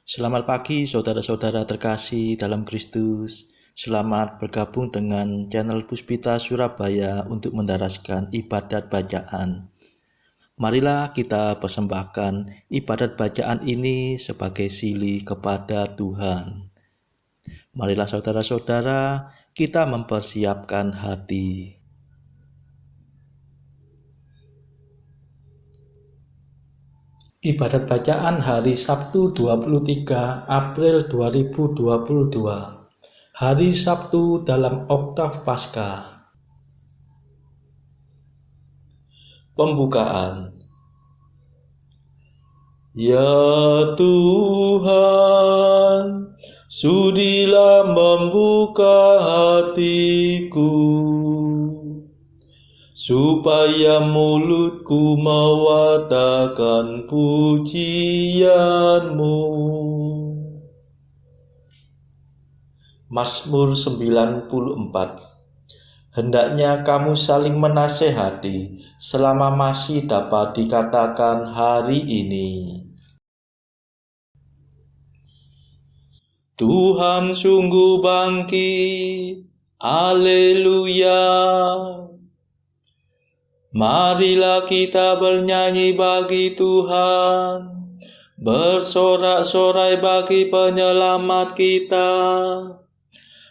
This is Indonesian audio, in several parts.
Selamat pagi saudara-saudara terkasih dalam Kristus. Selamat bergabung dengan channel Puspita Surabaya untuk mendaraskan ibadat bacaan. Marilah kita persembahkan ibadat bacaan ini sebagai sili kepada Tuhan. Marilah saudara-saudara kita mempersiapkan hati. Ibadat bacaan hari Sabtu 23 April 2022. Hari Sabtu dalam Oktav Paskah. Pembukaan. Ya Tuhan, sudilah membuka hatiku, supaya mulutku mewartakan pujian-Mu. Mazmur 94. Hendaknya kamu saling menasehati selama masih dapat dikatakan hari ini. Tuhan sungguh bangkit, haleluya. Marilah kita bernyanyi bagi Tuhan, bersorak-sorai bagi penyelamat kita,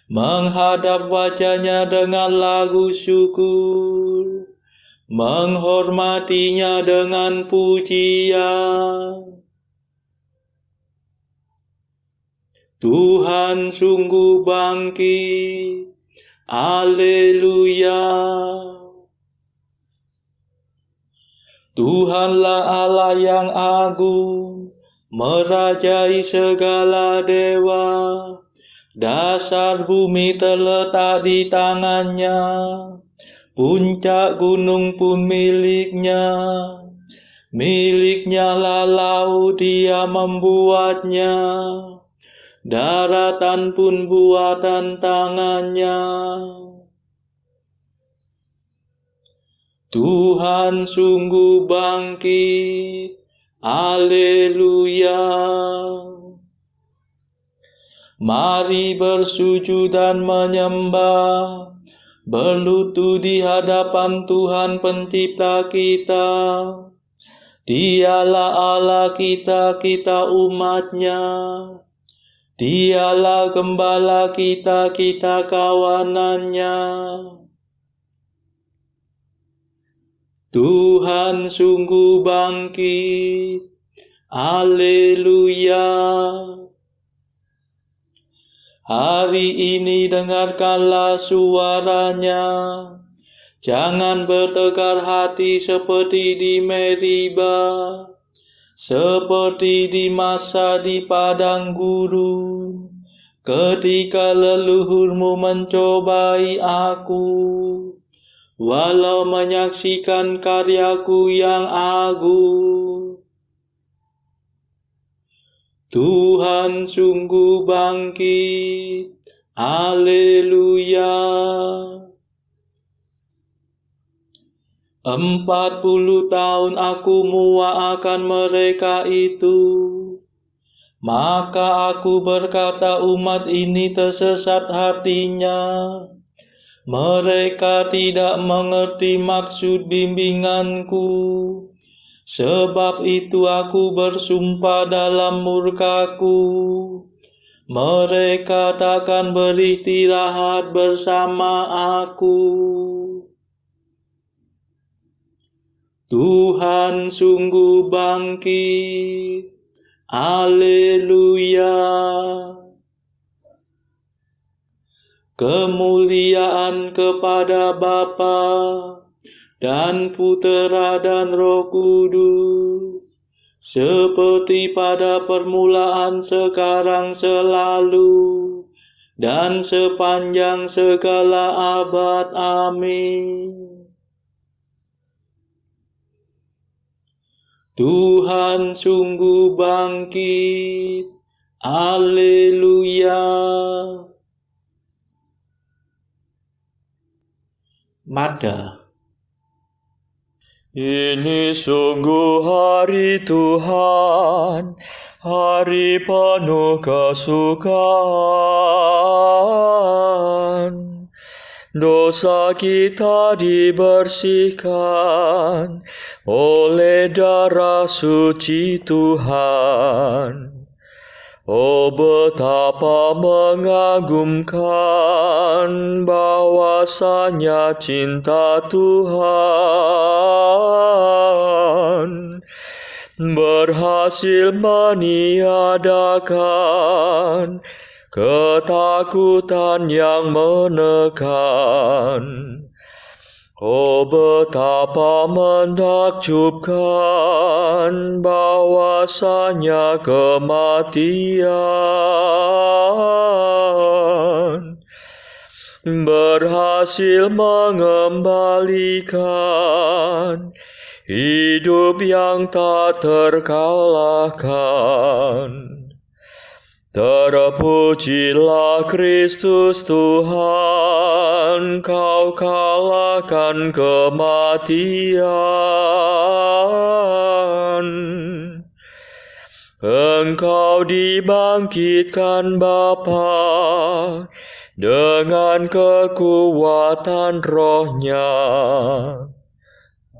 menghadap wajah-Nya dengan lagu syukur, menghormatinya dengan pujian. Tuhan sungguh bangkit, haleluya. Tuhanlah Allah yang agung, merajai segala dewa. Dasar bumi terletak di tangan-Nya, puncak gunung pun milik-Nya. Milik-Nya lah laut, Dia membuatnya, daratan pun buatan tangan-Nya. Tuhan sungguh bangkit, haleluya. Mari bersujud dan menyembah, berlutut di hadapan Tuhan pencipta kita. Dialah Allah kita, kita umat-Nya. Dialah gembala kita, kita kawanan-Nya. Tuhan sungguh bangkit, haleluya. Hari ini dengarkanlah suara-Nya. Jangan bertegar hati seperti di Meriba, seperti di masa di padang gurun, ketika leluhurmu mencobai aku, walau menyaksikan karyaku yang agung. Tuhan sungguh bangkit, haleluya. 40 tahun aku muak akan mereka itu. Maka aku berkata, umat ini tersesat hatinya. Mereka tidak mengerti maksud bimbinganku. Sebab itu aku bersumpah dalam murkaku, mereka takkan beristirahat bersama aku. Tuhan sungguh bangkit, haleluya. Kemuliaan kepada Bapa dan Putera dan Roh Kudus, seperti pada permulaan, sekarang, selalu, dan sepanjang segala abad. Amin. Tuhan sungguh bangkit, haleluya. Mada. Ini sungguh hari Tuhan, hari penuh kesukaan. Dosa kita dibersihkan oleh darah suci Tuhan. Oh, betapa mengagumkan bahwasanya cinta Tuhan berhasil meniadakan ketakutan yang menekan. Oh, betapa menakjubkan bahwasanya kematian berhasil mengembalikan hidup yang tak terkalahkan. Terpujilah Kristus Tuhan, Kau kalahkan kematian. Engkau dibangkitkan Bapa dengan kekuatan Roh-Nya.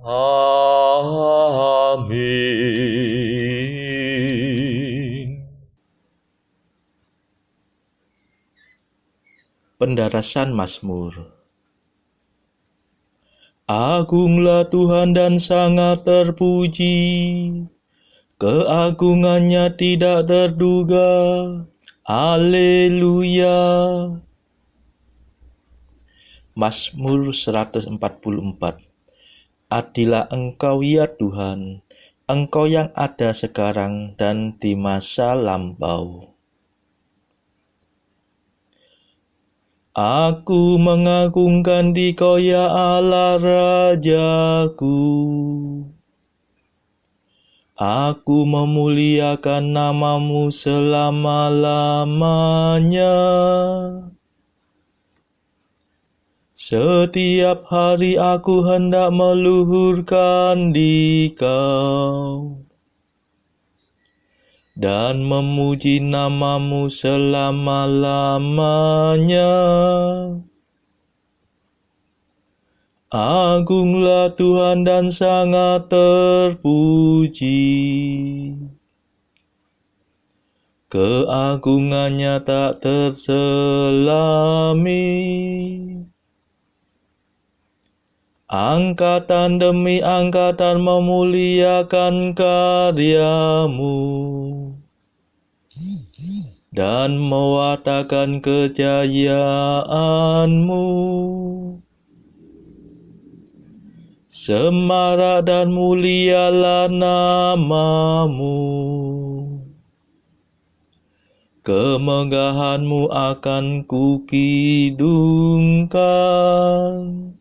Amin. Pendarasan Mazmur. Agunglah Tuhan dan sangat terpuji, keagungannya tidak terduga. Haleluya. Mazmur 144. Adilah Engkau ya Tuhan, Engkau yang ada sekarang dan di masa lampau. Aku mengagungkan Dikau ya Allah Rajaku. Aku memuliakan nama-Mu selama-lamanya. Setiap hari aku hendak meluhurkan Dikau dan memuji nama-Mu selama-lamanya. Agunglah Tuhan dan sangat terpuji, keagungannya tak terselami. Angkatan demi angkatan memuliakan karya-Mu dan mewartakan kejayaan-Mu. Semarak dan mulialah nama-Mu. Kemegahan-Mu akan kukidungkan.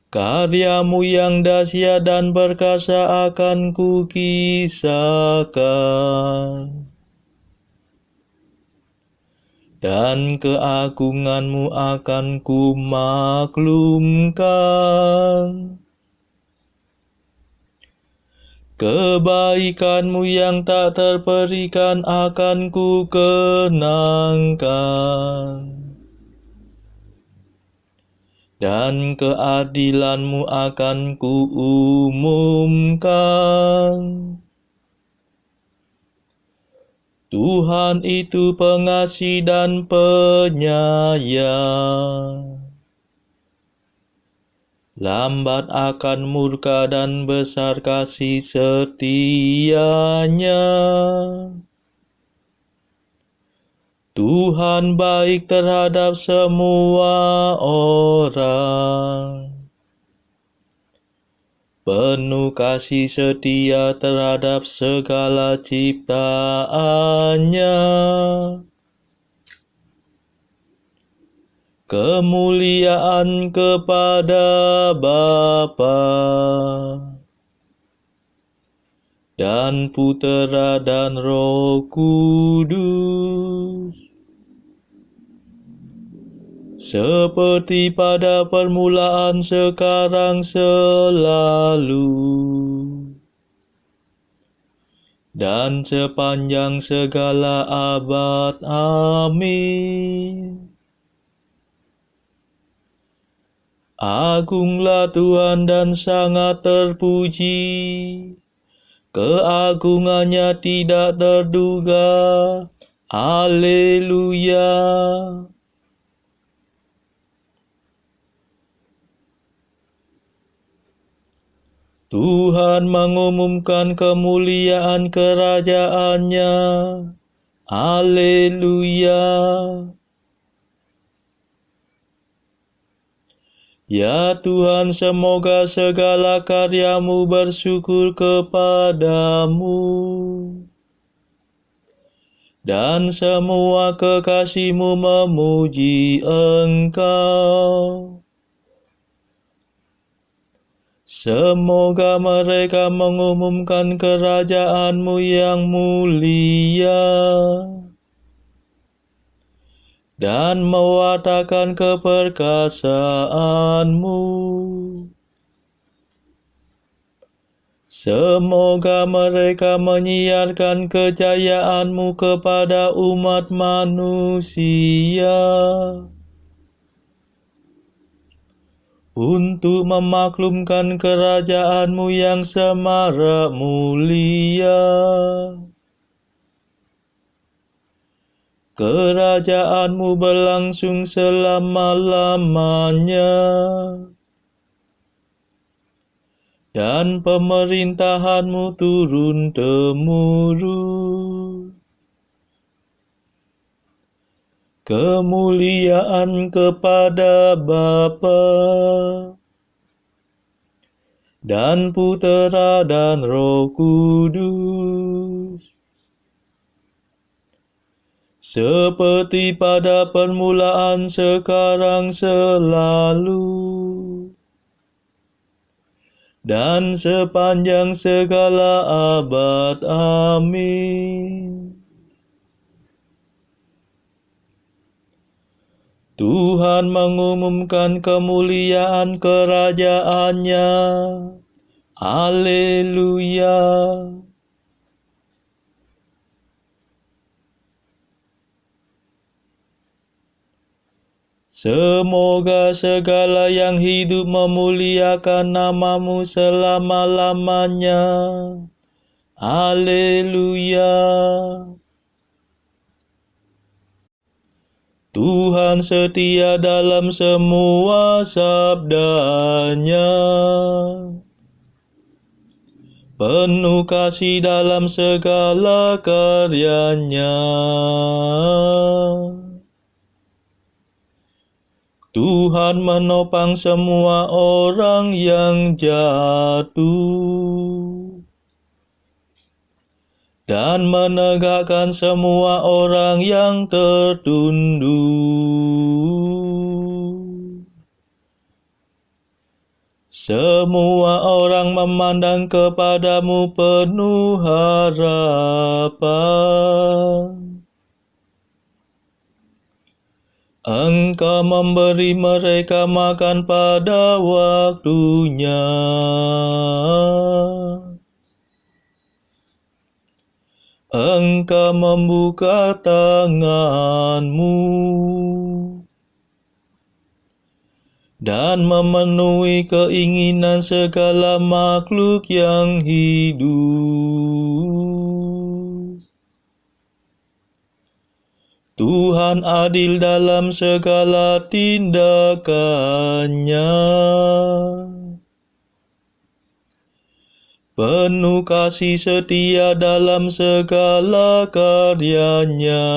Karya-Mu yang dahsyat dan perkasa akan kukisahkan, dan keagungan-Mu akan kumaklumkan. Kebaikan-Mu yang tak terperikan akan kukenangkan, dan keadilan-Mu akan kuumumkan. Tuhan itu pengasih dan penyayang, lambat akan murka dan besar kasih setia-Nya. Tuhan baik terhadap semua orang, penuh kasih setia terhadap segala ciptaan-Nya. Kemuliaan kepada Bapa dan Putera dan Roh Kudus, seperti pada permulaan, sekarang, selalu, dan sepanjang segala abad. Amin. Agunglah Tuhan dan sangat terpuji, keagungannya tidak terduga. Haleluya. Tuhan mengumumkan kemuliaan kerajaannya. Haleluya. Ya Tuhan, semoga segala karyamu bersyukur kepadamu, dan semua kekasihmu memuji Engkau. Semoga mereka mengumumkan kerajaanmu yang mulia, dan mewartakan keperkasaanmu. Semoga mereka menyiarkan kejayaanmu kepada umat manusia, untuk memaklumkan kerajaanmu yang semarak mulia. Kerajaanmu berlangsung selama-lamanya, dan pemerintahanmu turun-temurun. Kemuliaan kepada Bapa dan Putera dan Roh Kudus, seperti pada permulaan, sekarang, selalu, dan sepanjang segala abad. Amin. Tuhan mengumumkan kemuliaan kerajaannya. Haleluya. Semoga segala yang hidup memuliakan namamu selama-lamanya. Haleluya. Tuhan setia dalam semua sabdanya, penuh kasih dalam segala karyanya. Tuhan menopang semua orang yang jatuh, dan menegakkan semua orang yang tertunduk. Semua orang memandang kepadamu penuh harapan. Engkau memberi mereka makan pada waktunya. Engkau membuka tanganmu dan memenuhi keinginan segala makhluk yang hidup. Tuhan adil dalam segala tindakannya, penuh kasih setia dalam segala karyanya.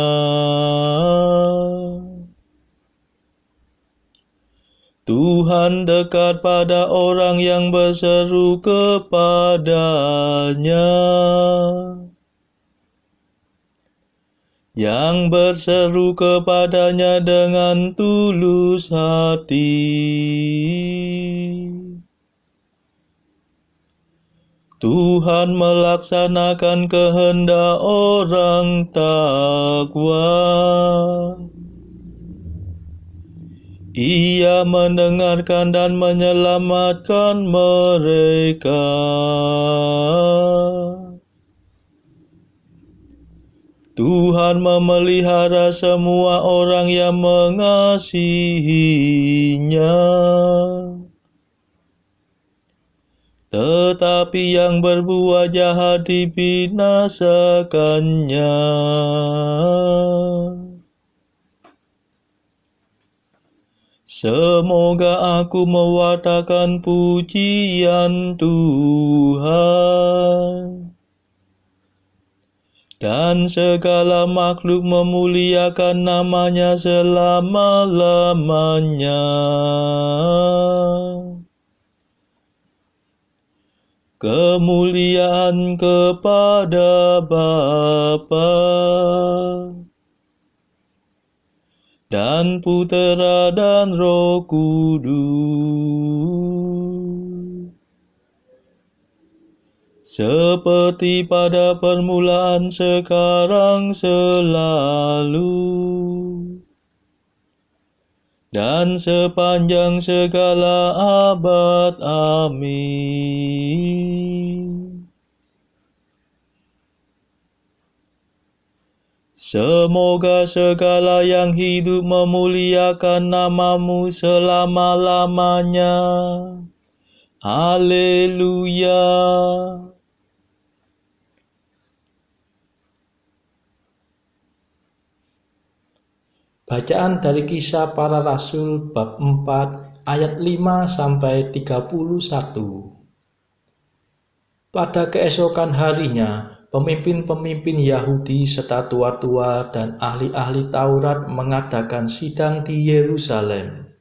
Tuhan dekat pada orang yang berseru kepadanya, yang berseru kepadanya dengan tulus hati. Tuhan melaksanakan kehendak orang takwa. Ia mendengarkan dan menyelamatkan mereka. Tuhan memelihara semua orang yang mengasihinya, tetapi yang berbuat jahat dibinasakannya. Semoga aku mewartakan pujian Tuhan, dan segala makhluk memuliakan namanya selama-lamanya. Kemuliaan kepada Bapa dan Putera dan Roh Kudus, seperti pada permulaan, sekarang, selalu, dan sepanjang segala abad. Amin. Semoga segala yang hidup memuliakan nama-Mu selama-lamanya. Haleluya. Bacaan dari Kisah Para Rasul bab 4 ayat 5 sampai 31. Pada keesokan harinya, pemimpin-pemimpin Yahudi serta tua-tua dan ahli-ahli Taurat mengadakan sidang di Yerusalem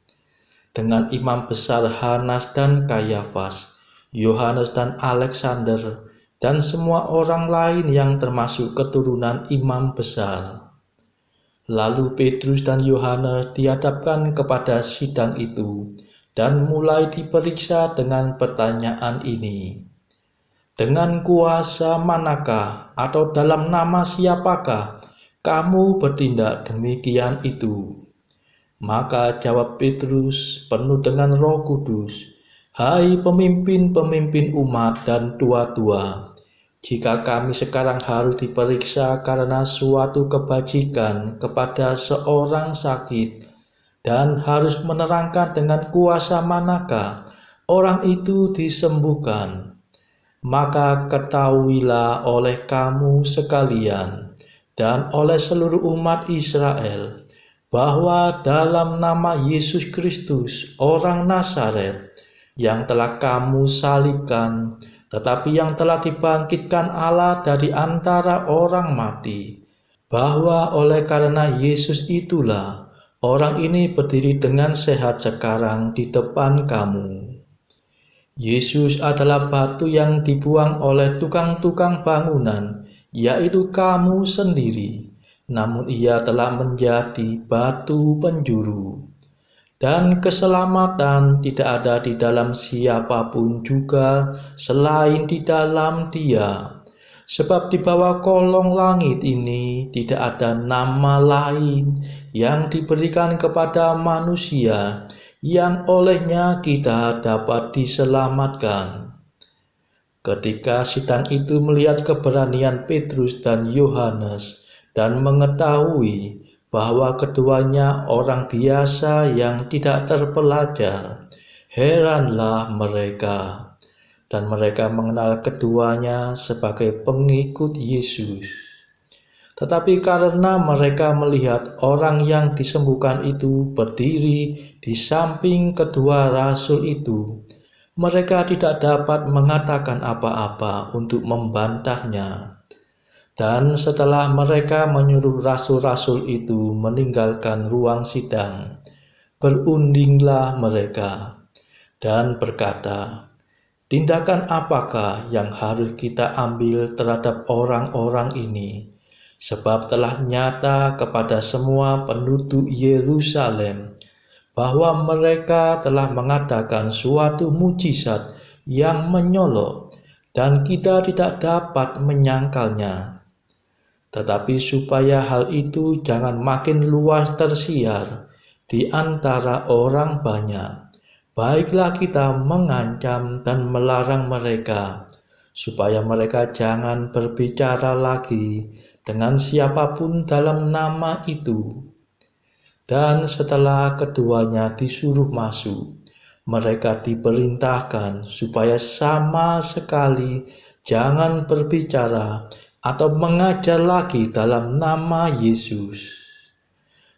dengan imam besar Hanas dan Kayafas, Yohanes dan Alexander, dan semua orang lain yang termasuk keturunan imam besar. Lalu Petrus dan Yohanes dihadapkan kepada sidang itu dan mulai diperiksa dengan pertanyaan ini. Dengan kuasa manakah atau dalam nama siapakah kamu bertindak demikian itu? Maka jawab Petrus penuh dengan Roh Kudus, "Hai pemimpin-pemimpin umat dan tua-tua, jika kami sekarang harus diperiksa karena suatu kebajikan kepada seorang sakit dan harus menerangkan dengan kuasa manakah orang itu disembuhkan, maka ketahuilah oleh kamu sekalian dan oleh seluruh umat Israel bahwa dalam nama Yesus Kristus orang Nazaret yang telah kamu salibkan, tetapi yang telah dibangkitkan Allah dari antara orang mati, bahwa oleh karena Yesus itulah orang ini berdiri dengan sehat sekarang di depan kamu. Yesus adalah batu yang dibuang oleh tukang-tukang bangunan, yaitu kamu sendiri. Namun ia telah menjadi batu penjuru. Dan keselamatan tidak ada di dalam siapapun juga selain di dalam Dia. Sebab di bawah kolong langit ini tidak ada nama lain yang diberikan kepada manusia yang olehnya kita dapat diselamatkan. Ketika sidang itu melihat keberanian Petrus dan Yohanes dan mengetahui bahwa keduanya orang biasa yang tidak terpelajar, heranlah mereka, dan mereka mengenal keduanya sebagai pengikut Yesus. Tetapi karena mereka melihat orang yang disembuhkan itu berdiri di samping kedua rasul itu, mereka tidak dapat mengatakan apa-apa untuk membantahnya. Dan setelah mereka menyuruh rasul-rasul itu meninggalkan ruang sidang, berundinglah mereka dan berkata, "Tindakan apakah yang harus kita ambil terhadap orang-orang ini? Sebab telah nyata kepada semua penduduk Yerusalem bahwa mereka telah mengadakan suatu mujizat yang menyolok, dan kita tidak dapat menyangkalnya. Tetapi supaya hal itu jangan makin luas tersiar di antara orang banyak, baiklah kita mengancam dan melarang mereka, supaya mereka jangan berbicara lagi dengan siapapun dalam nama itu. Dan setelah keduanya disuruh masuk, mereka diperintahkan supaya sama sekali jangan berbicara atau mengajar lagi dalam nama Yesus.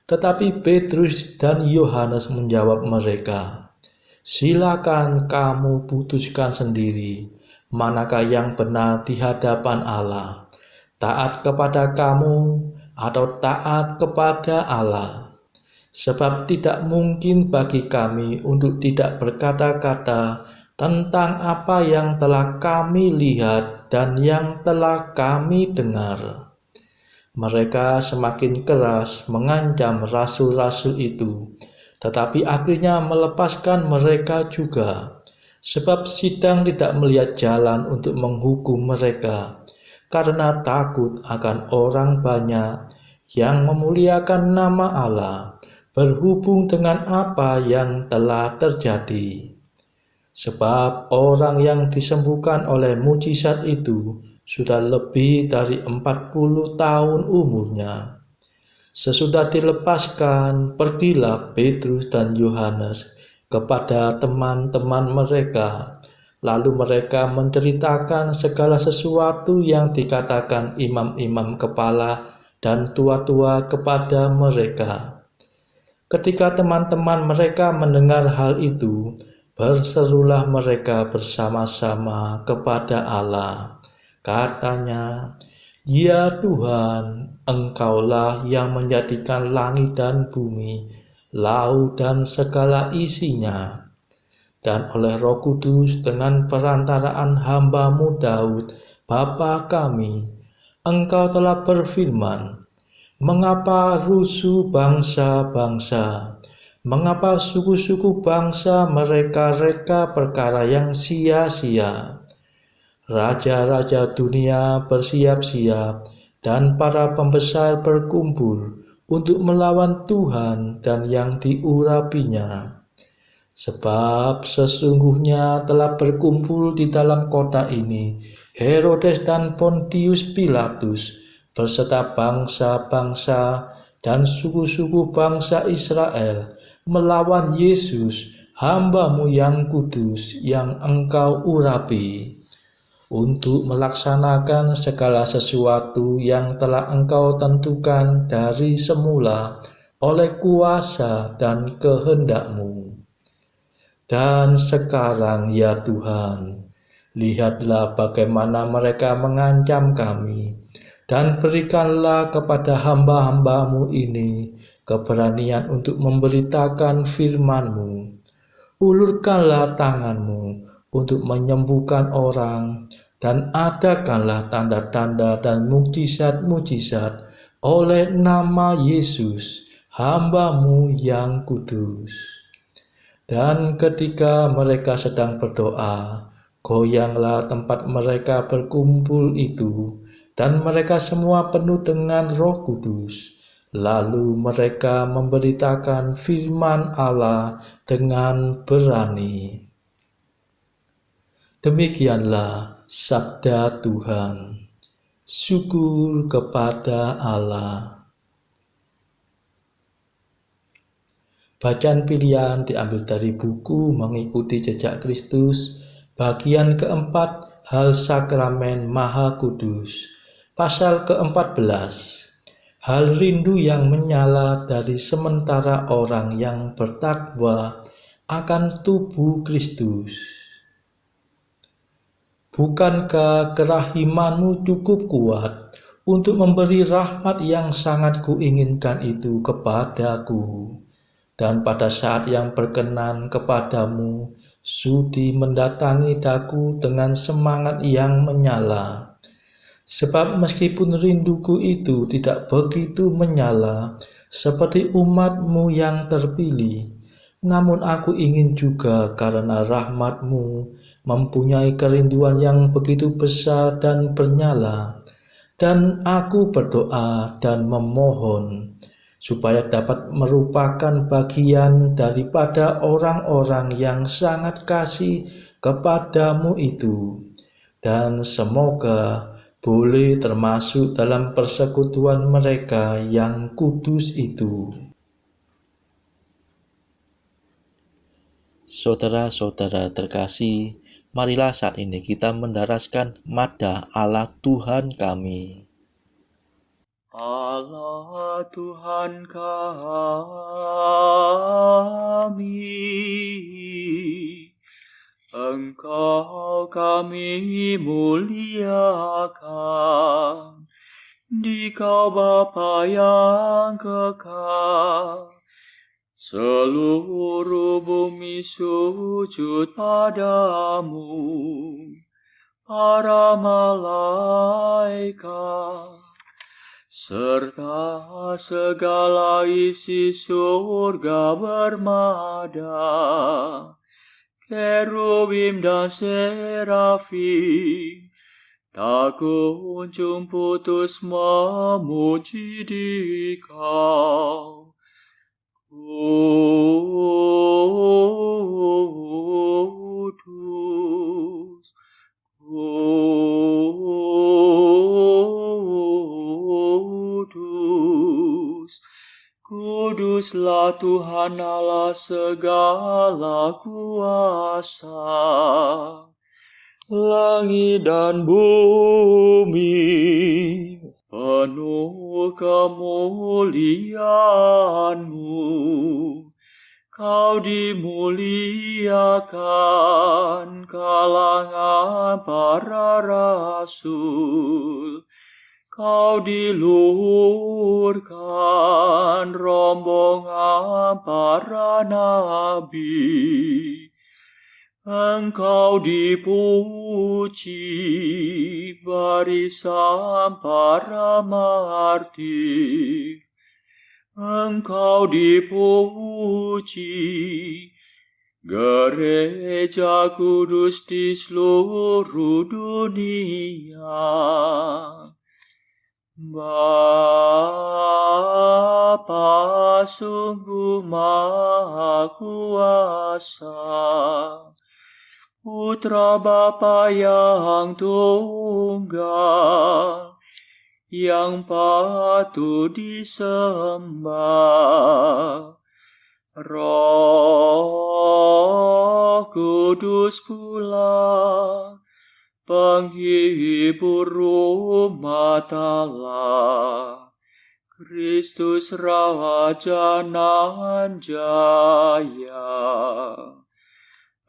Tetapi Petrus dan Yohanes menjawab mereka, "Silakan kamu putuskan sendiri, manakah yang benar di hadapan Allah, taat kepada kamu atau taat kepada Allah. Sebab tidak mungkin bagi kami untuk tidak berkata-kata tentang apa yang telah kami lihat dan yang telah kami dengar." Mereka semakin keras mengancam rasul-rasul itu, tetapi akhirnya melepaskan mereka juga, sebab sidang tidak melihat jalan untuk menghukum mereka, karena takut akan orang banyak yang memuliakan nama Allah berhubung dengan apa yang telah terjadi. Sebab orang yang disembuhkan oleh mujizat itu sudah lebih dari 40 tahun umurnya. Sesudah dilepaskan, pergilah Petrus dan Yohanes kepada teman-teman mereka. Lalu mereka menceritakan segala sesuatu yang dikatakan imam-imam kepala dan tua-tua kepada mereka. Ketika teman-teman mereka mendengar hal itu, berserulah mereka bersama-sama kepada Allah. Katanya, "Ya Tuhan, Engkaulah yang menjadikan langit dan bumi, laut dan segala isinya. Dan oleh Roh Kudus dengan perantaraan hamba-Mu Daud, Bapa kami, Engkau telah berfirman, mengapa rusuh bangsa-bangsa? Mengapa suku-suku bangsa mereka-reka perkara yang sia-sia? Raja-raja dunia bersiap-siap dan para pembesar berkumpul untuk melawan Tuhan dan yang diurapinya. Sebab sesungguhnya telah berkumpul di dalam kota ini Herodes dan Pontius Pilatus beserta bangsa-bangsa dan suku-suku bangsa Israel melawan Yesus, hamba-Mu yang kudus, yang Engkau urapi, untuk melaksanakan segala sesuatu yang telah Engkau tentukan dari semula oleh kuasa dan kehendak-Mu. Dan sekarang ya Tuhan, lihatlah bagaimana mereka mengancam kami, dan berikanlah kepada hamba-hamba-Mu ini keberanian untuk memberitakan firman-Mu. Ulurkanlah tangan-Mu untuk menyembuhkan orang, dan adakanlah tanda-tanda dan mukjizat-mukjizat oleh nama Yesus, hamba-Mu yang kudus." Dan ketika mereka sedang berdoa, goyanglah tempat mereka berkumpul itu, dan mereka semua penuh dengan Roh Kudus. Lalu mereka memberitakan firman Allah dengan berani. Demikianlah sabda Tuhan. Syukur kepada Allah. Bacaan pilihan diambil dari buku Mengikuti Jejak Kristus, bagian keempat, Hal Sakramen Maha Kudus, pasal ke-14. Hal rindu yang menyala dari sementara orang yang bertakwa akan tubuh Kristus. Bukankah kerahiman-Mu cukup kuat untuk memberi rahmat yang sangat kuinginkan itu kepadaku? Dan pada saat yang berkenan kepadamu, sudi mendatangi daku dengan semangat yang menyala. Sebab meskipun rinduku itu tidak begitu menyala seperti umat-Mu yang terpilih, namun aku ingin juga karena rahmat-Mu mempunyai kerinduan yang begitu besar dan bernyala. Dan aku berdoa dan memohon supaya dapat merupakan bagian daripada orang-orang yang sangat kasih kepadamu itu, dan semoga boleh termasuk dalam persekutuan mereka yang kudus itu. Saudara-saudara terkasih, marilah saat ini kita mendaraskan Maddah Allah Tuhan kami. Allah Tuhan kami, Engkau kami muliakan, Dikau Bapa yang kekal. Seluruh bumi sujud padamu, para malaikat, serta segala isi surga bermada, kerubim dan serafim, tak kunjung putus memuji Dikau. Kudus, kudus, kuduslah Tuhan Allah segala kuasa. Langit dan bumi penuh kemuliaan-Mu. Kau dimuliakan kalangan para rasul. Kau diluhurkan rombongan para nabi. Engkau dipuji barisan para martir. Engkau dipuji gereja kudus di seluruh dunia. Bapa sungguh Maha Kuasa, Putra Bapa yang tunggal, yang patut disembah. Roh Kudus pula, penghibur umat Allah, Kristus Raja nan jaya.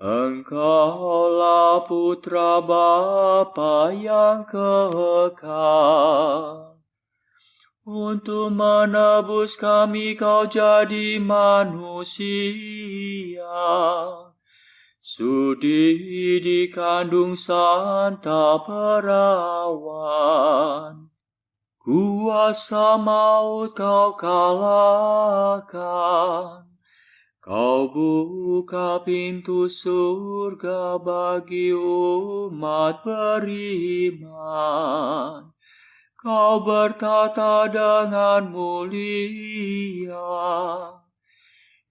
Engkaulah Putra Bapa yang kekal. Untuk menebus kami Kau jadi manusia. Sudi dikandung Santa Perawan. Kuasa maut Kau kalahkan. Kau buka pintu surga bagi umat beriman. Kau bertata dengan mulia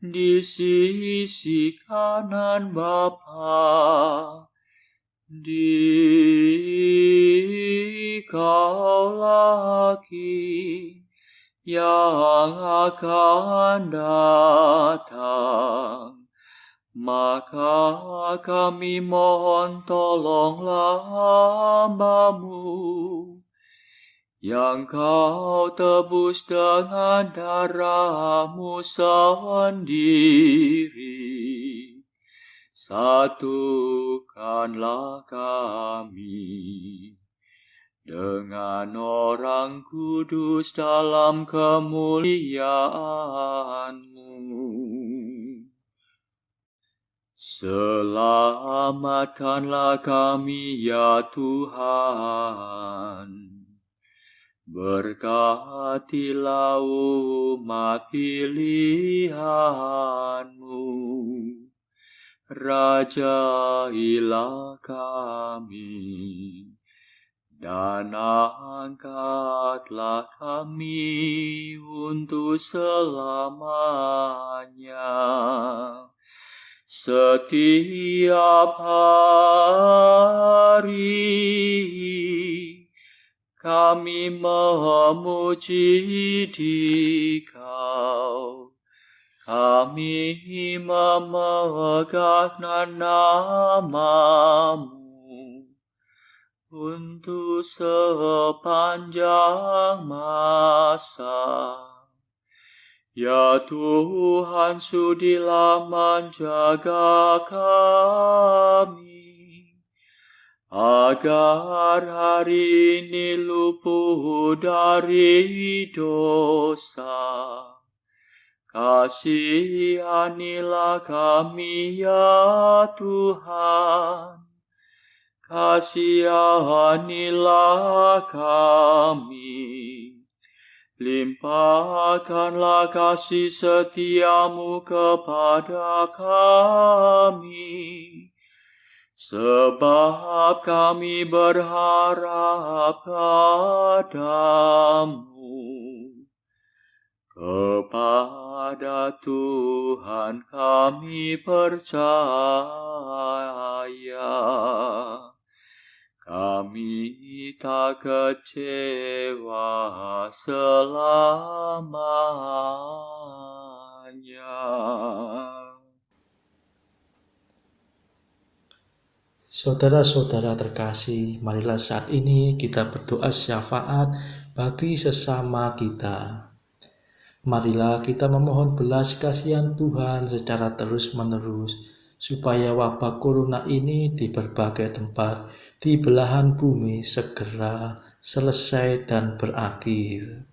di sisi kanan Bapa. Dikaulah King yang akan datang. Maka kami mohon tolonglah hamba-Mu yang Kau tebus dengan darah-Mu sendiri. Satukanlah kami dengan orang kudus dalam kemuliaan-Mu. Selamatkanlah kami ya Tuhan. Berkatilah umat pilihan-Mu. Rajailah kami. Dan angkatlah kami untuk selamanya. Setiap hari kami memuji Dikau. Kami memegang nama-Mu untuk sepanjang masa. Ya Tuhan, sudilah menjaga kami, agar hari ini luput dari dosa. Kasihanilah kami ya Tuhan, kasihanilah kami. Limpahkanlah kasih setia-Mu kepada kami, sebab kami berharap padamu. Kepada Tuhan kami percaya, kami tak kecewa selamanya. Saudara-saudara terkasih, marilah saat ini kita berdoa syafaat bagi sesama kita. Marilah kita memohon belas kasihan Tuhan secara terus-menerus, supaya wabah corona ini di berbagai tempat di belahan bumi segera selesai dan berakhir.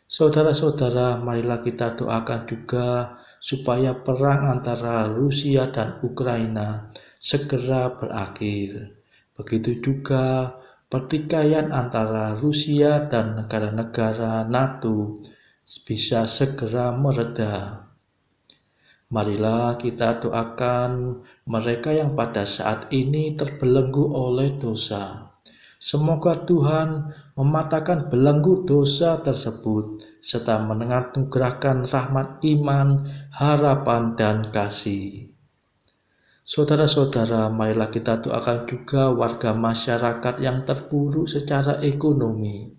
Saudara-saudara, marilah kita doakan juga supaya perang antara Rusia dan Ukraina segera berakhir. Begitu juga pertikaian antara Rusia dan negara-negara NATO bisa segera mereda. Marilah kita doakan mereka yang pada saat ini terbelenggu oleh dosa. Semoga Tuhan mematahkan belenggu dosa tersebut, serta menganugerahkan rahmat iman, harapan, dan kasih. Saudara-saudara, marilah kita doakan juga warga masyarakat yang terpuruk secara ekonomi.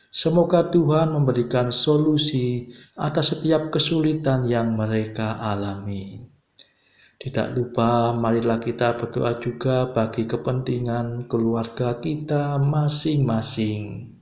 Semoga Tuhan memberikan solusi atas setiap kesulitan yang mereka alami. Tidak lupa, marilah kita berdoa juga bagi kepentingan keluarga kita masing-masing.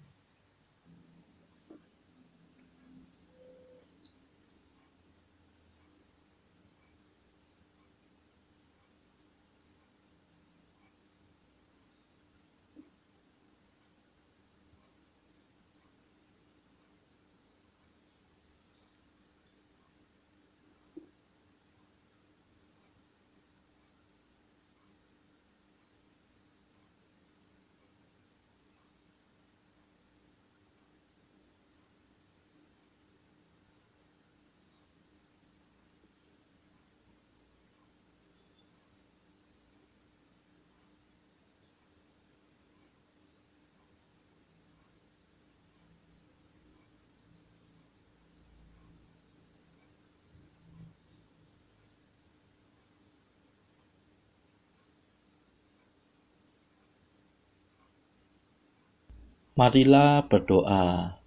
Marilah berdoa.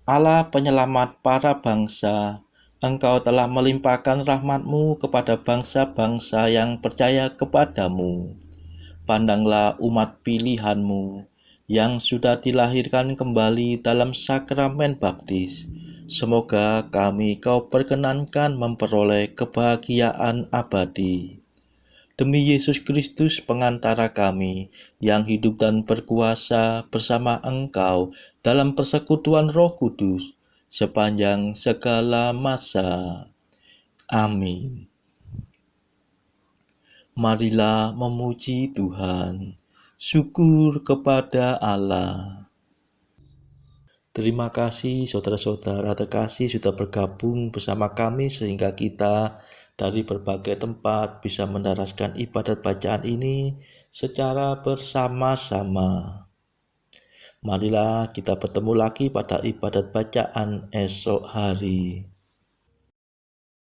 Allah penyelamat para bangsa, Engkau telah melimpahkan rahmat-Mu kepada bangsa-bangsa yang percaya kepadamu. Pandanglah umat pilihan-Mu yang sudah dilahirkan kembali dalam sakramen baptis. Semoga kami Kau perkenankan memperoleh kebahagiaan abadi. Demi Yesus Kristus pengantara kami, yang hidup dan berkuasa bersama Engkau dalam persekutuan Roh Kudus, sepanjang segala masa. Amin. Marilah memuji Tuhan. Syukur kepada Allah. Terima kasih saudara-saudara terkasih sudah bergabung bersama kami sehingga kita dari berbagai tempat bisa mendaraskan ibadat bacaan ini secara bersama-sama. Marilah kita bertemu lagi pada ibadat bacaan esok hari.